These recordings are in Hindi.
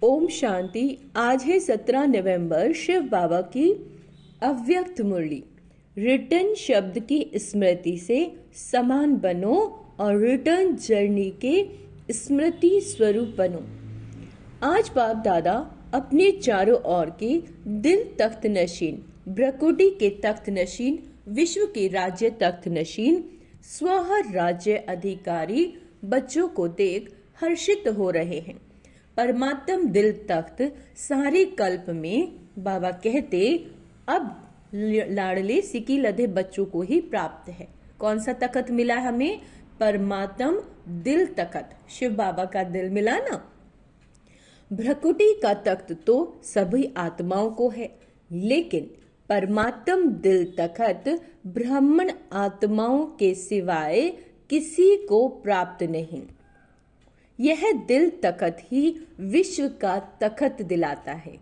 ओम शांति। आज है 17 नवंबर, शिव बाबा की अव्यक्त मुरली। रिटर्न शब्द की स्मृति से समान बनो और रिटर्न जर्नी के स्मृति स्वरूप बनो। आज बाप दादा अपने चारों ओर के दिल तख्त नशीन, ब्रकुटी के तख्त नशीन, विश्व के राज्य तख्त नशीन, स्व राज्य अधिकारी बच्चों को देख हर्षित हो रहे हैं। परमात्म दिल तख्त सारे कल्प में बाबा कहते अब लाडले सिकी लधे बच्चों को ही प्राप्त है। कौन सा तख्त मिला हमें? परमात्म दिल तख्त, शिव बाबा का दिल मिला ना। भ्रकुटी का तख्त तो सभी आत्माओं को है, लेकिन परमात्म दिल तख्त ब्राह्मण आत्माओं के सिवाय किसी को प्राप्त नहीं। यह दिल तख्त ही विश्व का तख्त दिलाता है।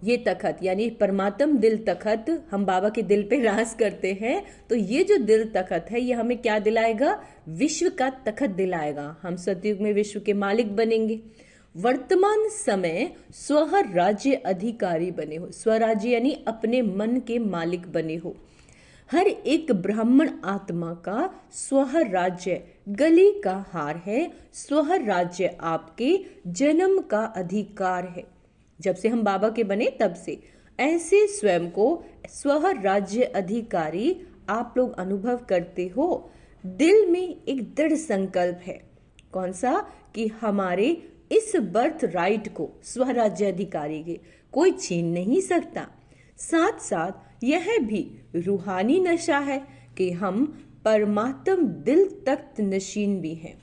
ये तख्त यानी परमात्म दिल तख्त हम बाबा के दिल पे राज करते हैं, तो ये जो दिल तख्त है ये हमें क्या दिलाएगा? विश्व का तख्त दिलाएगा। हम सतयुग में विश्व के मालिक बनेंगे। वर्तमान समय स्व राज्य अधिकारी बने हो। स्वराज्य यानी अपने मन के मालिक बने हो। हर एक ब्राह्मण आत्मा का स्व राज्य गले का हार है। स्व राज्य आपके जन्म का अधिकार है। जब से हम बाबा के बने तब से ऐसे स्वयं को स्व राज्य अधिकारी आप लोग अनुभव करते हो। दिल में एक दृढ़ संकल्प है। कौन सा? कि हमारे इस बर्थ राइट को स्वराज्य अधिकारी के कोई छीन नहीं सकता। साथ साथ यह भी रूहानी नशा है कि हम परमात्म दिल तख्त नशीन भी हैं।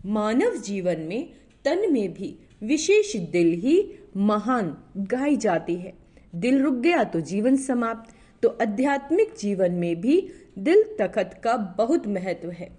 मानव जीवन में तन में भी विशेष दिल ही महान गाई जाती है। दिल रुक गया तो जीवन समाप्त। तो आध्यात्मिक जीवन में भी दिल तख्त का बहुत महत्व है।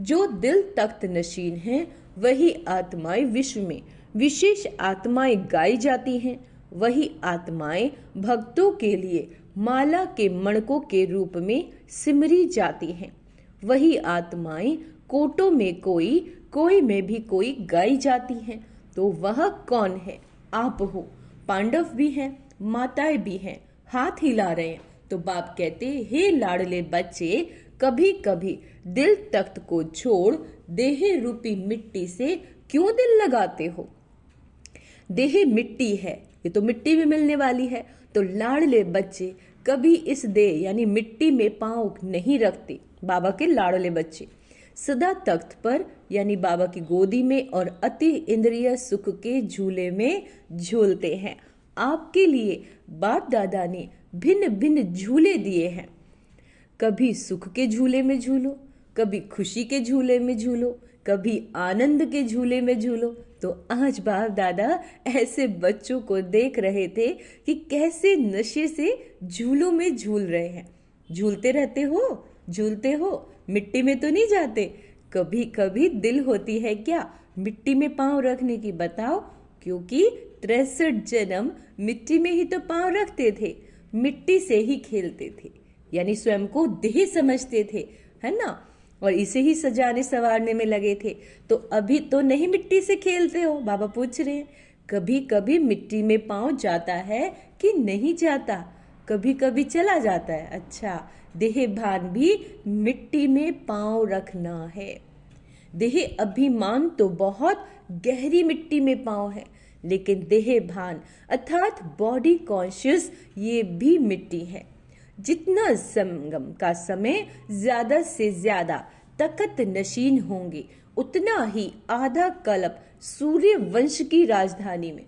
जो दिल तख्त नशीन है वही आत्माएं विश्व में विशेष आत्माएं गाई जाती हैं। वही आत्माएं भक्तों के लिए माला के मणकों के रूप में सिमरी जाती हैं। वही आत्माएं कोटों में कोई, कोई में भी कोई गाई जाती हैं। तो वह कौन है? आप हो। पांडव भी हैं, माताएं भी हैं, हाथ हिला रहे हैं। तो बाप कहते, हे लाडले बच्चे, कभी कभी दिल तख्त को छोड़ देह रूपी मिट्टी से क्यों दिल लगाते हो? देह मिट्टी है, ये तो मिट्टी भी मिलने वाली है। तो लाडले बच्चे कभी इस देह यानी मिट्टी में पांव नहीं रखते। बाबा के लाडले बच्चे सदा तख्त पर यानी बाबा की गोदी में और अति इंद्रिय सुख के झूले में झूलते हैं। आपके लिए बाप दादा ने भिन्न भिन्न झूले दिए हैं। कभी सुख के झूले में झूलो, कभी खुशी के झूले में झूलो, कभी आनंद के झूले में झूलो। तो आज बाप दादा ऐसे बच्चों को देख रहे थे कि कैसे नशे से झूलों में झूल रहे हैं। झूलते रहते हो, झूलते हो, मिट्टी में तो नहीं जाते। कभी कभी दिल होती है क्या मिट्टी में पांव रखने की? बताओ। क्योंकि 63 जन्म मिट्टी में ही तो पांव रखते थे, मिट्टी से ही खेलते थे, यानी स्वयं को देह समझते थे, है ना? और इसे ही सजाने संवारने में लगे थे। तो अभी तो नहीं मिट्टी से खेलते हो? बाबा पूछ रहे हैं। कभी कभी मिट्टी में पांव जाता है कि नहीं जाता? कभी कभी चला जाता है। अच्छा, देह भान भी मिट्टी में पांव रखना है। देह अभिमान तो बहुत गहरी मिट्टी में पांव है, लेकिन देह भान अर्थात बॉडी कॉन्शियस ये भी मिट्टी है। जितना संगम का समय ज्यादा से ज्यादा तख्त नशीन होंगे, उतना ही आधा कल्प सूर्य वंश की राजधानी में।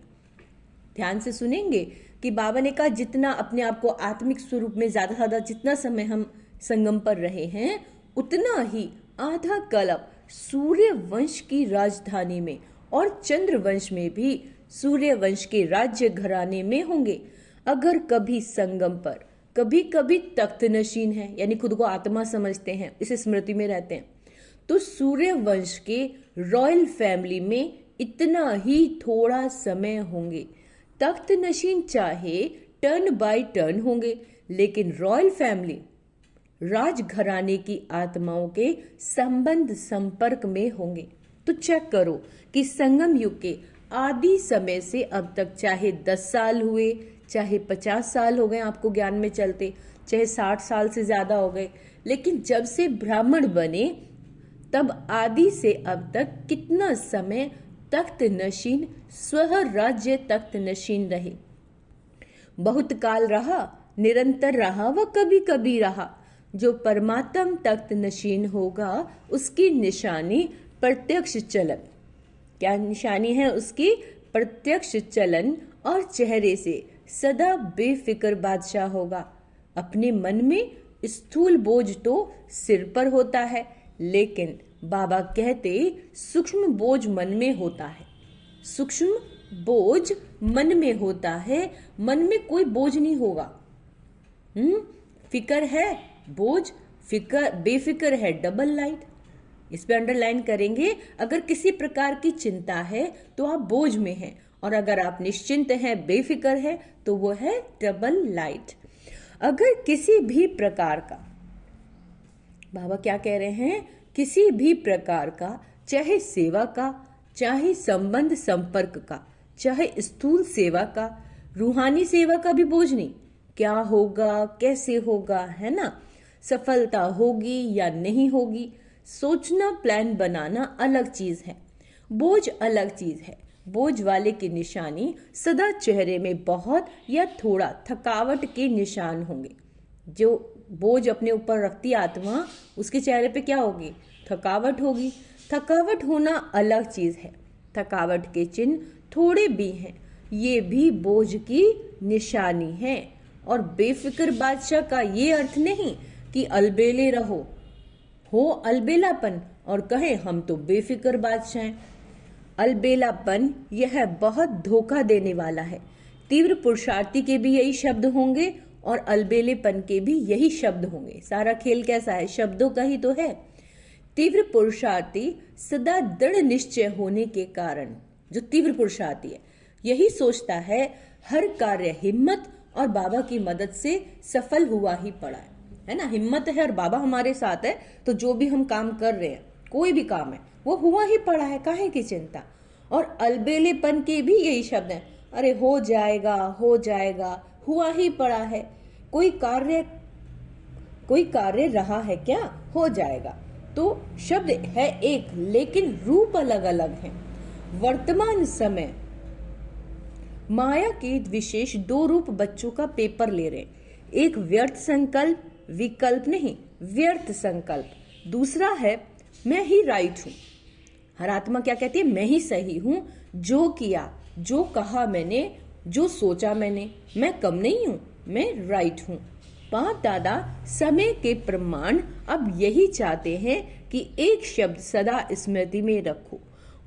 ध्यान से सुनेंगे कि बाबा ने कहा जितना अपने आप को आत्मिक स्वरूप में ज्यादा ज्यादा जितना समय हम संगम पर रहे हैं, उतना ही आधा कल्प सूर्य वंश की राजधानी में और चंद्र वंश में भी सूर्य वंश के राज्य घराने में होंगे। अगर कभी संगम पर कभी कभी तख्त नशीन है यानी खुद को आत्मा समझते हैं, इस स्मृति में रहते हैं, तो सूर्य वंश के रॉयल फैमिली में इतना ही थोड़ा समय होंगे। तख्त नशीन चाहे टर्न बाय टर्न होंगे, लेकिन रॉयल फैमिली राजघराने की आत्माओं के संबंध संपर्क में होंगे। तो चेक करो कि संगम युग के आदि समय से अब तक, चाहे 10 साल हुए, चाहे 50 साल हो गए आपको ज्ञान में चलते, चाहे 60 साल से ज्यादा हो गए, लेकिन जब से ब्राह्मण बने तब आदि से अब तक कितना समय तख्त नशीन, स्व राज्य तख्त नशीन रहे। बहुत काल रहा, निरंतर रहा व कभी कभी रहा। जो परमात्म तख्त नशीन होगा उसकी निशानी प्रत्यक्ष चलन। क्या निशानी है उसकी? प्रत्यक्ष चलन और चेहरे से सदा बेफिक्र बादशाह होगा। अपने मन में स्थूल बोझ तो सिर पर होता है, लेकिन बाबा कहते सूक्ष्म बोझ मन में होता है। सूक्ष्म बोझ मन में होता है, मन में कोई बोझ नहीं होगा। फिक्र है, बोझ, फिक्र, बेफिक्र है, डबल लाइट। इस पे अंडरलाइन करेंगे। अगर किसी प्रकार की चिंता है तो आप बोझ में हैं, और अगर आप निश्चिंत हैं, बेफिक्र है, तो वो है डबल लाइट। अगर किसी भी प्रकार का, बाबा क्या कह रहे हैं, किसी भी प्रकार का, चाहे सेवा का, चाहे संबंध संपर्क का, चाहे स्थूल सेवा का, रूहानी सेवा का भी बोझ नहीं। क्या होगा, कैसे होगा, है ना, सफलता होगी या नहीं होगी, सोचना, प्लान बनाना अलग चीज है, बोझ अलग चीज है। बोझ वाले की निशानी सदा चेहरे में बहुत या थोड़ा थकावट के निशान होंगे। जो बोझ अपने ऊपर रखती आत्मा, उसके चेहरे पे क्या होगी? थकावट होगी। थकावट होना अलग चीज है। थकावट के चिन्ह थोड़े भी हैं, ये भी बोझ की निशानी है। और बेफिक्र बादशाह का ये अर्थ नहीं कि अलबेले रहो, हो अलबेलापन और कहे हम तो बेफिक्र बादशाह हैं। अलबेलापन यह बहुत धोखा देने वाला है। तीव्र पुरुषार्थी के भी यही शब्द होंगे और अलबेलेपन के भी यही शब्द होंगे। सारा खेल कैसा है? शब्दों का ही तो है। तीव्र पुरुषार्थी सदा दृढ़ निश्चय होने के कारण, जो तीव्र पुरुषार्थी है, यही सोचता है हर कार्य हिम्मत और बाबा की मदद से सफल हुआ ही पड़ा है ना। हिम्मत है और बाबा हमारे साथ है, तो जो भी हम काम कर रहे हैं, कोई भी काम है, वो हुआ ही पड़ा है, काहे की चिंता। और अलबेलेपन के भी यही शब्द हैं, अरे हो जाएगा, हो जाएगा, हुआ ही पड़ा है। कोई कार्य रहा है क्या? हो जाएगा। तो शब्द है एक, लेकिन रूप अलग अलग हैं। वर्तमान समय माया के विशेष 2 रूप बच्चों का पेपर ले रहे हैं। एक व्यर्थ संकल्प, विकल्प नहीं, व्यर्थ संकल्प। दूसरा है मैं ही राइट हूं। हर आत्मा क्या कहती है? मैं ही सही हूं, जो किया, जो कहा मैंने, जो सोचा मैंने, मैं कम नहीं हूं, मैं राइट हूं। बाप दादा समय के प्रमाण अब यही चाहते हैं कि एक शब्द सदा स्मृति में रखो।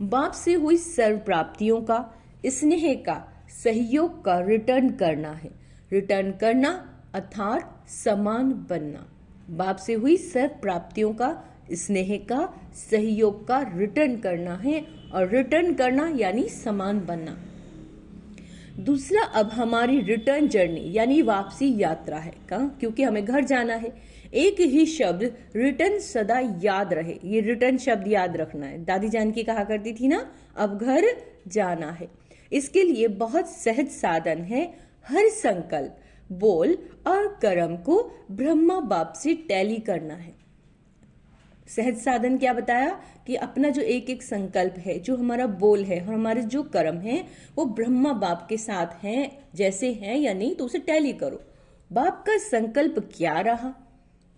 बाप से हुई सर्व प्राप्तियों का, स्नेह का, सहयोग का रिटर्न करना है। रिटर्न करना अर्थात समान बनना। बाप से हुई सर्व प्राप्तियों का, स्नेह का, सहयोग का रिटर्न करना है, और रिटर्न करना यानी समान बनना। दूसरा, अब हमारी रिटर्न जर्नी यानी वापसी यात्रा है। कहाँ? क्योंकि हमें घर जाना है। एक ही शब्द रिटर्न सदा याद रहे, ये रिटर्न शब्द याद रखना है। दादी जानकी कहा करती थी ना, अब घर जाना है। इसके लिए बहुत सहज साधन है। हर संकल्प, बोल और कर्म को ब्रह्मा बाप से टैली करना है। सहज साधन क्या बताया? कि अपना जो एक एक संकल्प है, जो हमारा बोल है और हमारे जो कर्म है, वो ब्रह्मा बाप के साथ हैं, जैसे हैं या नहीं, तो उसे टैली करो। बाप का संकल्प क्या रहा,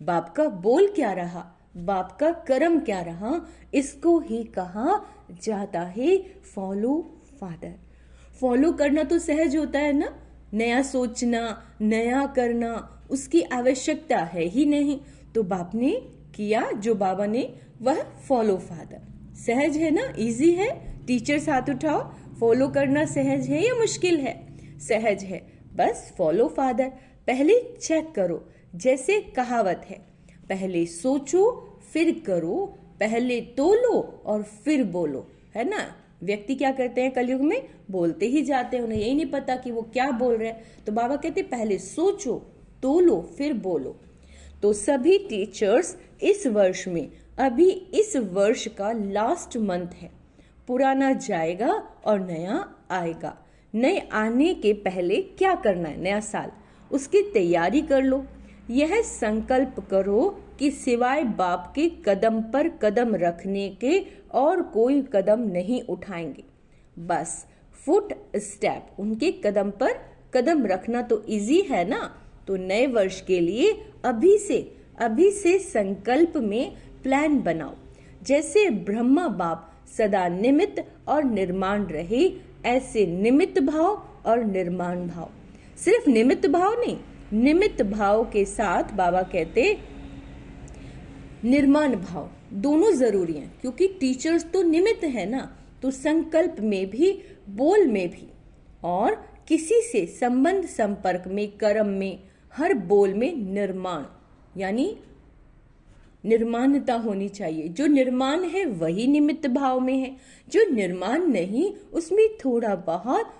बाप का बोल क्या रहा, बाप का कर्म क्या रहा, इसको ही कहा जाता है फॉलो फादर। फॉलो करना तो सहज होता है ना, नया सोचना, नया करना, उसकी आवश्यकता है ही नहीं। तो बाप ने किया जो बाबा ने, वह फॉलो फादर। सहज है ना, इजी है। टीचर्स हाथ उठाओ, फॉलो करना सहज है या मुश्किल है? सहज है। बस फॉलो फादर। पहले चेक करो, जैसे कहावत है, पहले सोचो फिर करो, पहले तोलो और फिर बोलो, है ना। व्यक्ति क्या करते हैं कलयुग में? बोलते ही जाते हैं, उन्हें यही नहीं पता कि वो क्या बोल रहे हैं। तो बाबा कहते पहले सोचो, तोलो, फिर बोलो। तो सभी टीचर्स इस वर्ष में, अभी इस वर्ष का लास्ट मंथ है, पुराना जाएगा और नया आएगा। नए आने के पहले क्या करना है, नया साल, उसकी तैयारी कर लो। यह संकल्प करो कि सिवाय बाप के कदम पर कदम रखने के और कोई कदम नहीं उठाएंगे। बस फुट स्टेप, उनके कदम पर कदम रखना तो इजी है ना। तो नए वर्ष के लिए अभी से संकल्प में प्लान बनाओ। जैसे ब्रह्मा बाप सदा निमित्त और निर्माण रहे, ऐसे निमित्त भाव और निर्माण भाव। सिर्फ निमित्त भाव नहीं, निमित्त भाव के साथ बाबा कहते निर्माण भाव दोनों जरूरी हैं, क्योंकि टीचर्स तो निमित्त है ना। तो संकल्प में भी, बोल में भी, और किसी से संबंध संपर्क में, कर्म में, हर बोल में निर्माण यानी निर्माणता होनी चाहिए। जो निर्माण है वही निमित्त भाव में है, जो निर्माण नहीं उसमें थोड़ा बहुत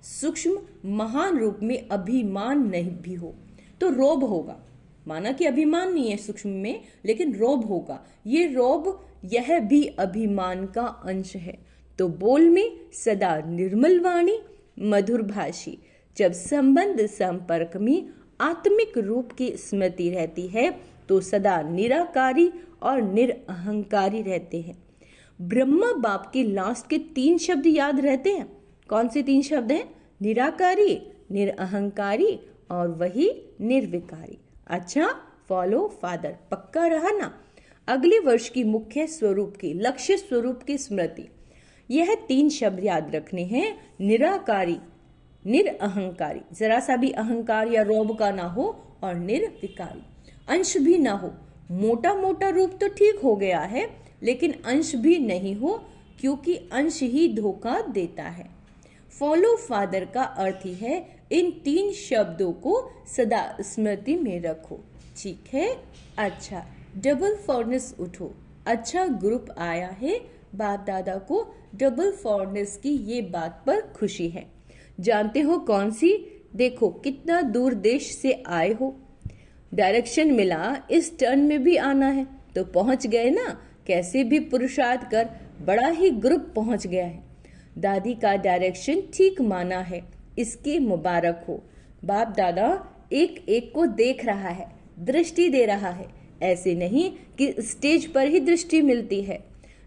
सूक्ष्म महान रूप में अभिमान नहीं भी हो तो रोब होगा। माना कि अभिमान नहीं है सूक्ष्म में, लेकिन रोब होगा। ये रोब, यह भी अभिमान का अंश है। तो बोल में सदा निर्मल वाणी, मधुर भाषी। जब संबंध संपर्क में आत्मिक रूप की स्मृति रहती है तो सदा निराकारी और निरअहंकारी रहते हैं। ब्रह्मा बाप के लास्ट के 3 शब्द याद रहते हैं। कौन से 3 शब्द हैं? निराकारी, निरअहंकारी और वही निर्विकारी। अच्छा, फॉलो फादर, पक्का रहा ना। अगले वर्ष की मुख्य स्वरूप की, लक्ष्य स्वरूप की स्मृति, यह 3 शब्द याद रखने हैं। निराकारी, निरअहंकारी, जरा सा भी अहंकार या रोब का ना हो, और निर्विकारी, अंश भी ना हो। मोटा मोटा रूप तो ठीक हो गया है, लेकिन अंश भी नहीं हो, क्योंकि अंश ही धोखा देता है। फॉलो फादर का अर्थ ही है इन 3 शब्दों को सदा स्मृति में रखो। ठीक है। अच्छा, डबल फॉर्नेस उठो। अच्छा ग्रुप आया है। बाप दादा को डबल फॉर्नेस की ये बात पर खुशी है। जानते हो कौन सी? देखो कितना दूर देश से आए हो। डायरेक्शन मिला, इस टर्न में भी आना है तो पहुंच गए ना। कैसे भी पुरुषार्थ कर बड़ा ही ग्रुप पहुंच गया है। दादी का डायरेक्शन ठीक माना है, इसके मुबारक हो। बाप दादा एक एक को देख रहा है, दृष्टि दे रहा है। ऐसे नहीं कि स्टेज पर ही दृष्टि मिलती है,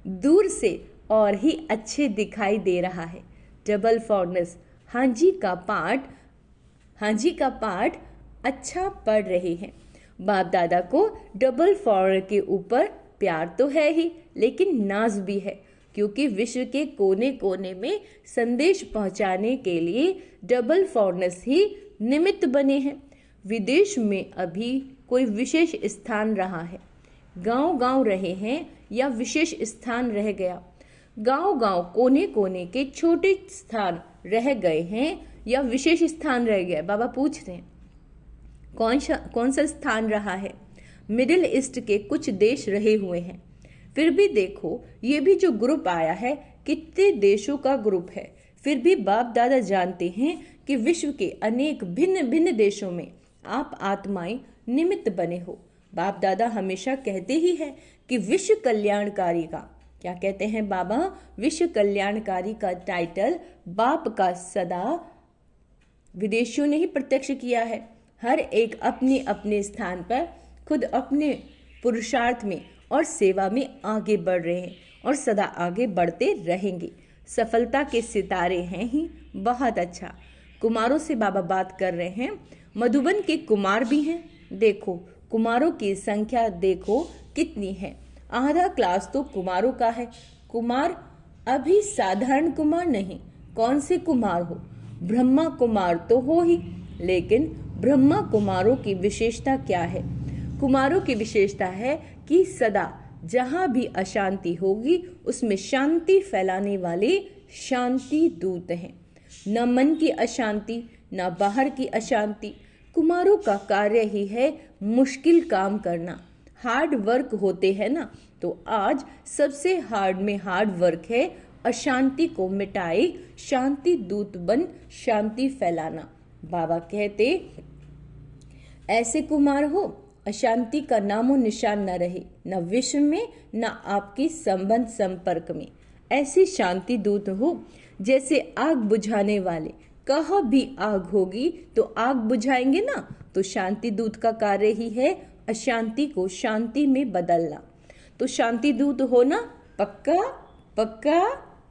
दूर से और ही अच्छे दिखाई दे रहा है। डबल फॉर्नेस, हाँ जी का पाठ अच्छा पढ़ रहे हैं। बाप दादा को डबल फॉर्नर के ऊपर प्यार तो है ही, लेकिन नाज भी है, क्योंकि विश्व के कोने कोने में संदेश पहुंचाने के लिए डबल फॉर्नेस ही निमित्त बने हैं। विदेश में अभी कोई विशेष स्थान रहा है, गांव रहे हैं या विशेष स्थान रह गया। गांव कोने कोने के छोटे स्थान रह गए हैं या विशेष स्थान रह गया। बाबा पूछ रहे हैं कौन सा स्थान रहा है? मिडिल ईस्ट के कुछ देश रहे हुए हैं। फिर भी देखो, ये भी जो ग्रुप आया है कितने देशों का ग्रुप है। फिर भी बाप दादा जानते हैं कि विश्व के अनेक भिन्न भिन्न देशों में आप आत्माएं निमित्त बने हो। बाप दादा हमेशा कहते ही है कि विश्व कल्याणकारी का, क्या कहते हैं बाबा? विश्व कल्याणकारी का टाइटल बाप का सदा विदेशियों ने ही प्रत्यक्ष किया है। हर एक अपने अपने स्थान पर खुद अपने पुरुषार्थ में और सेवा में आगे बढ़ रहे हैं और सदा आगे बढ़ते रहेंगे। सफलता के सितारे हैं ही। बहुत अच्छा। कुमारों से बाबा बात कर रहे हैं। मधुबन के कुमार भी हैं। देखो कुमारों की संख्या देखो कितनी है। आधा क्लास तो कुमारों का है। कुमार अभी साधारण कुमार नहीं, कौन से कुमार हो? ब्रह्मा कुमार तो हो ही, लेकिन ब्रह्मा कुमारों की विशेषता क्या है? कुमारों की विशेषता है कि सदा जहाँ भी अशांति होगी उसमें शांति फैलाने वाले शांति दूत हैं। न मन की अशांति, न बाहर की अशांति। कुमारों का कार्य ही है मुश्किल काम करना। हार्ड वर्क होते हैं ना, तो आज सबसे हार्ड में हार्ड वर्क है अशांति को मिटाए, शांति दूत बन शांति फैलाना। बाबा कहते ऐसे कुमार हो अशांति का नामो निशान न रहे, न विश्व में न आपके संबंध संपर्क में। ऐसी शांति दूत हो जैसे आग बुझाने वाले, कहाँ भी आग होगी तो आग बुझाएंगे ना। तो शांति दूत का कार्य ही है अशांति को शांति में बदलना। तो शांति दूत हो ना, पक्का पक्का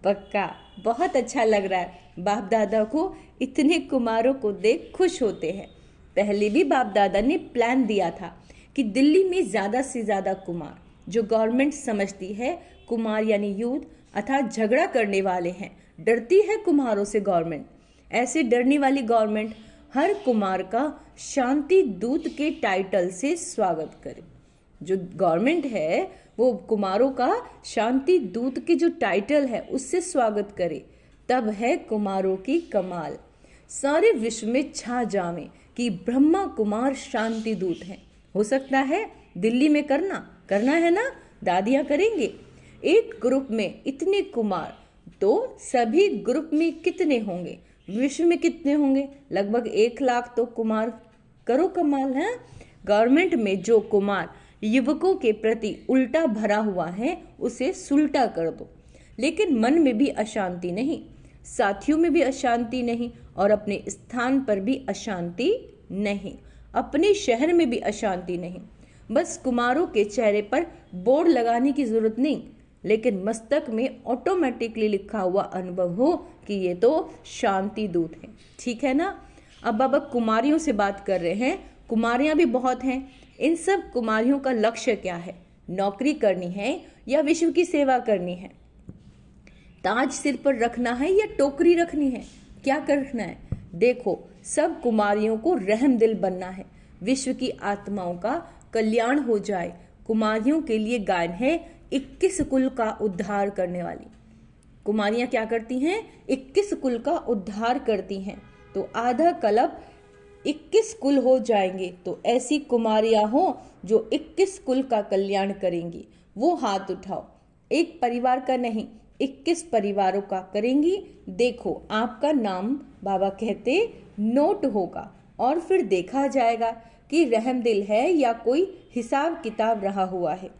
पक्का। बहुत अच्छा लग रहा है, बाप दादा को इतने कुमारों को देख खुश होते हैं। पहले भी बाप दादा ने प्लान दिया था कि दिल्ली में ज़्यादा से ज़्यादा कुमार, जो गवर्नमेंट समझती है कुमार यानी यूथ अर्थात झगड़ा करने वाले हैं, डरती है कुम्हारों से गवर्नमेंट। ऐसे डरने वाली गवर्नमेंट हर कुमार का शांति दूत के टाइटल से स्वागत करे। जो गवर्नमेंट है वो कुमारों का शांति दूत के जो टाइटल है उससे स्वागत करे, तब है कुमारों की कमाल। सारे विश्व में छा जावे कि ब्रह्मा कुमार शांति दूत हैं। हो सकता है दिल्ली में करना है ना, दादियाँ करेंगे। एक ग्रुप में इतने कुमार, तो सभी ग्रुप में कितने होंगे, विश्व में कितने होंगे? लगभग 1 लाख तो कुमार। करो कमाल है। गवर्नमेंट में जो कुमार युवकों के प्रति उल्टा भरा हुआ है उसे सुलटा कर दो। लेकिन मन में भी अशांति नहीं, साथियों में भी अशांति नहीं, और अपने स्थान पर भी अशांति नहीं, अपने शहर में भी अशांति नहीं। बस कुमारों के चेहरे पर बोर्ड लगाने की जरूरत नहीं, लेकिन मस्तक में ऑटोमेटिकली लिखा हुआ अनुभव हो कि ये तो शांति दूत है। ठीक है ना। अब बाबा कुमारियों से बात कर रहे हैं। कुमारियां भी बहुत हैं। इन सब कुमारियों का लक्ष्य क्या है? नौकरी करनी है या विश्व की सेवा करनी है? ताज सिर पर रखना है या टोकरी रखनी है? क्या करना है? देखो, सब कुमारियों को रहमदिल बनना है। विश्व की आत्माओं का कल्याण हो जाए। कुमारियों के लिए गायन है 21 कुल का उद्धार करने वाली। कुमारियां क्या करती हैं? 21 कुल का उद्धार करती हैं। तो आधा कल्प 21 कुल हो जाएंगे। तो ऐसी कुमारियां हो जो 21 कुल का कल्याण करेंगी, वो हाथ उठाओ। एक परिवार का नहीं, 21 परिवारों का करेंगी। देखो, आपका नाम बाबा कहते नोट होगा और फिर देखा जाएगा कि रहमदिल है या कोई हिसाब किताब रहा हुआ है।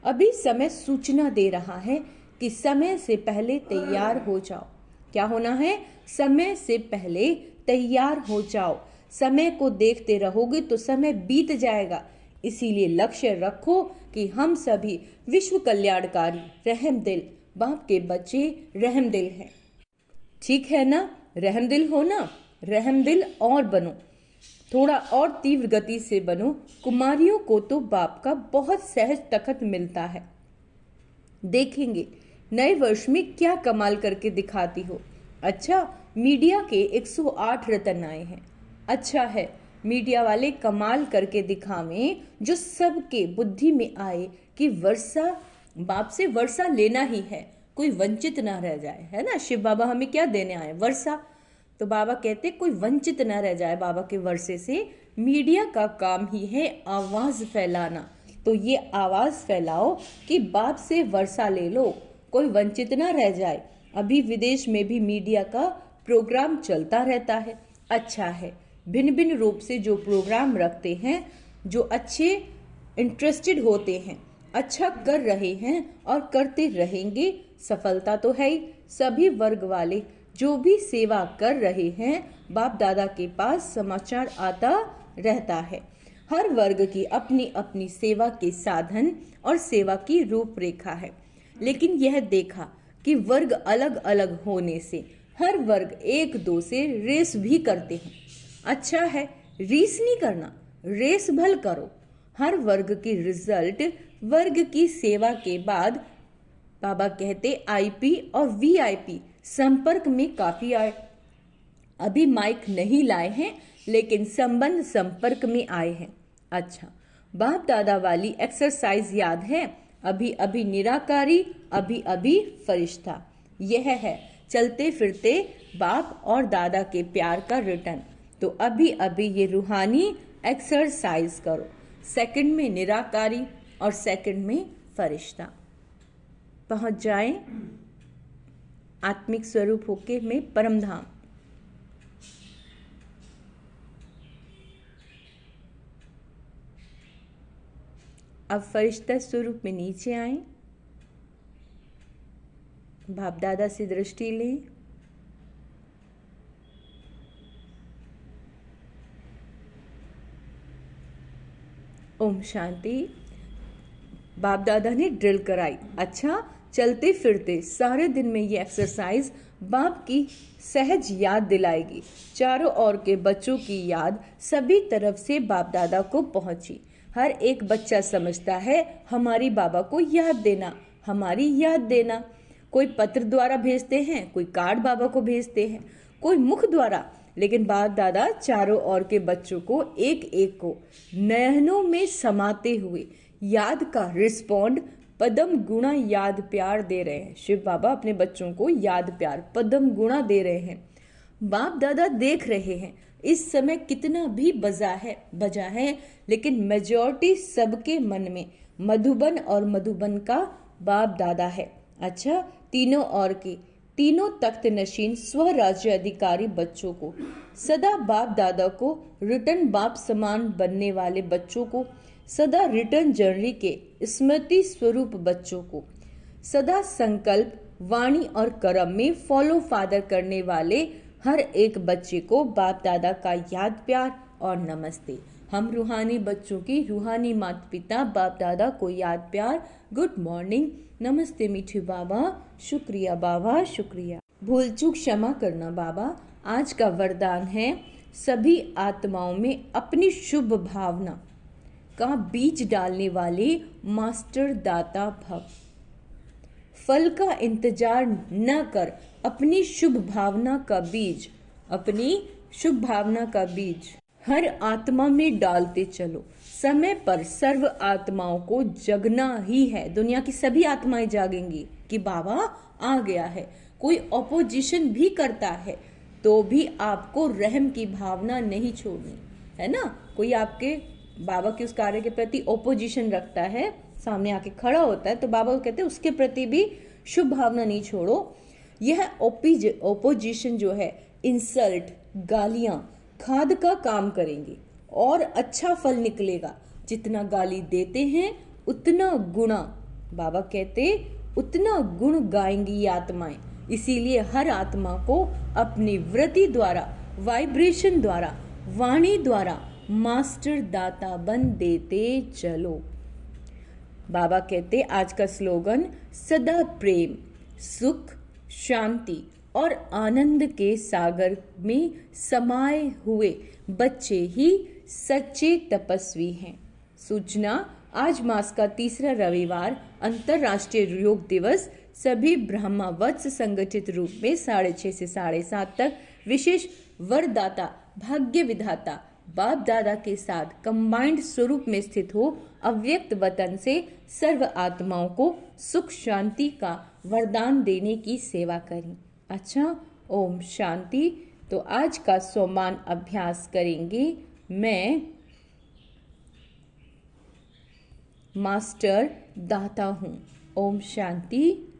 अभी समय सूचना दे रहा है कि समय से पहले तैयार हो जाओ। क्या होना है? समय से पहले तैयार हो जाओ। समय को देखते रहोगे तो समय बीत जाएगा। इसीलिए लक्ष्य रखो कि हम सभी विश्व कल्याणकारी रहमदिल बाप के बच्चे रहमदिल हैं। ठीक है ना? रहमदिल हो ना, रहमदिल और बनो, थोड़ा और तीव्र गति से बनो। कुमारियों को तो बाप का बहुत सहज तखत मिलता है। देखेंगे नए वर्ष में क्या कमाल करके दिखाती हो। अच्छा, मीडिया के 108 रत्न आए हैं। अच्छा है, मीडिया वाले कमाल करके दिखावें जो सबके बुद्धि में आए कि वर्षा, बाप से वर्षा लेना ही है, कोई वंचित ना रह जाए। है ना, शिव बाबा हमें क्या देने आए? वर्षा। तो बाबा कहते कोई वंचित न रह जाए बाबा के वर्षे से। मीडिया का काम ही है आवाज फैलाना। तो ये आवाज फैलाओ कि बाप से वर्षा ले लो, कोई वंचित ना रह जाए। अभी विदेश में भी मीडिया का प्रोग्राम चलता रहता है। अच्छा है, भिन्न भिन्न रूप से जो प्रोग्राम रखते हैं, जो अच्छे इंटरेस्टेड होते हैं, अच्छा कर रहे हैं और करते रहेंगे। सफलता तो है ही। सभी वर्ग वाले जो भी सेवा कर रहे हैं, बाप दादा के पास समाचार आता रहता है। हर वर्ग की अपनी अपनी सेवा के साधन और सेवा की रूपरेखा है। लेकिन यह देखा कि वर्ग अलग अलग होने से हर वर्ग एक दो से रेस भी करते हैं। अच्छा है, रीस नहीं करना, रेस भल करो। हर वर्ग की रिजल्ट वर्ग की सेवा के बाद बाबा कहते आईपी और वीआईपी संपर्क में काफी आए। अभी माइक नहीं लाए हैं, लेकिन संबंध संपर्क में आए हैं। अच्छा, बाप दादा वाली एक्सरसाइज याद है? अभी अभी निराकारी, अभी अभी फरिश्ता। यह है चलते फिरते बाप और दादा के प्यार का रिटर्न। तो अभी अभी ये रूहानी एक्सरसाइज करो। सेकंड में निराकारी और सेकंड में फरिश्ता। पहुंच जाएं आत्मिक स्वरूप होके में परम धाम। अब फरिश्ता स्वरूप में नीचे आएं, बाप दादा से दृष्टि लें। ओम शांति। बाप दादा ने ड्रिल कराई। अच्छा, चलते फिरते सारे दिन में ये एक्सरसाइज बाप की सहज याद दिलाएगी। चारों ओर के बच्चों की याद सभी तरफ से बाप दादा को पहुंची। हर एक बच्चा समझता है हमारी बाबा को याद देना, हमारी याद देना। कोई पत्र द्वारा भेजते हैं, कोई कार्ड बाबा को भेजते हैं, कोई मुख द्वारा, लेकिन बाप दादा चारों ओर के बच्चों को एक एक को नयनों में समाते हुए याद का रिस्पॉन्ड पदम गुणा याद प्यार दे रहे हैं। शिव बाबा अपने बच्चों को याद प्यार पदम गुणा दे रहे हैं। बाप दादा देख रहे हैं इस समय कितना भी बजा है, लेकिन मेजॉरिटी सबके मन में मधुबन और मधुबन का बाप दादा है। अच्छा, तीनों ओर के तीनों तख्त नशीन स्वराज्य अधिकारी बच्चों को, सदा बाप दादा को रिटर्न बाप समान बनने वाले बच्चों को, सदा रिटर्न जर्नी के स्मृति स्वरूप बच्चों को, सदा संकल्प वाणी और कर्म में फॉलो फादर करने वाले हर एक बच्चे को बाप दादा का याद प्यार और नमस्ते। हम रूहानी बच्चों की रूहानी माता पिता बाप दादा को याद प्यार, गुड मॉर्निंग, नमस्ते मीठे बाबा, शुक्रिया बाबा, शुक्रिया। भूल चूक क्षमा करना बाबा। आज का वरदान है सभी आत्माओं में अपनी शुभ भावना का बीज डालने वाले मास्टर दाता भव। फल का इंतजार न कर अपनी शुभ भावना का बीज, अपनी शुभ भावना का बीज हर आत्मा में डालते चलो। समय पर सर्व आत्माओं को जगना ही है। दुनिया की सभी आत्माएं जागेंगी कि बाबा आ गया है। कोई ऑपोजिशन भी करता है तो भी आपको रहम की भावना नहीं छोड़नी है ना। कोई आपके बाबा के उस कार्य के प्रति ओपोजिशन रखता है, सामने आके खड़ा होता है, तो बाबा कहते हैं उसके प्रति भी शुभ भावना नहीं छोड़ो। यह ओपोजिशन जो है, इंसल्ट, गालियां, खाद का काम करेंगे और अच्छा फल निकलेगा। जितना गाली देते हैं उतना गुणा, बाबा कहते उतना गुण गाएंगी ये आत्माएं। इसीलिए हर आत्मा को अपनी वृत्ति द्वारा, वाइब्रेशन द्वारा, वाणी द्वारा मास्टर दाता बन देते चलो। बाबा कहते आज का स्लोगन सदा प्रेम, सुख, शांति और आनंद के सागर में समाये हुए बच्चे ही सच्चे तपस्वी हैं। सूचना, आज मास का तीसरा रविवार अंतर्राष्ट्रीय योग दिवस सभी ब्रह्मा वत्स संगठित रूप में 6:30 से 7:30 तक विशेष वरदाता भाग्य विधाता बाप दादा के साथ कंबाइंड स्वरूप में स्थित हो अव्यक्त वतन से सर्व आत्माओं को सुख शांति का वरदान देने की सेवा करें। अच्छा, ओम शांति। तो आज का सोमान अभ्यास करेंगे। मैं मास्टर दाता हूँ। ओम शांति।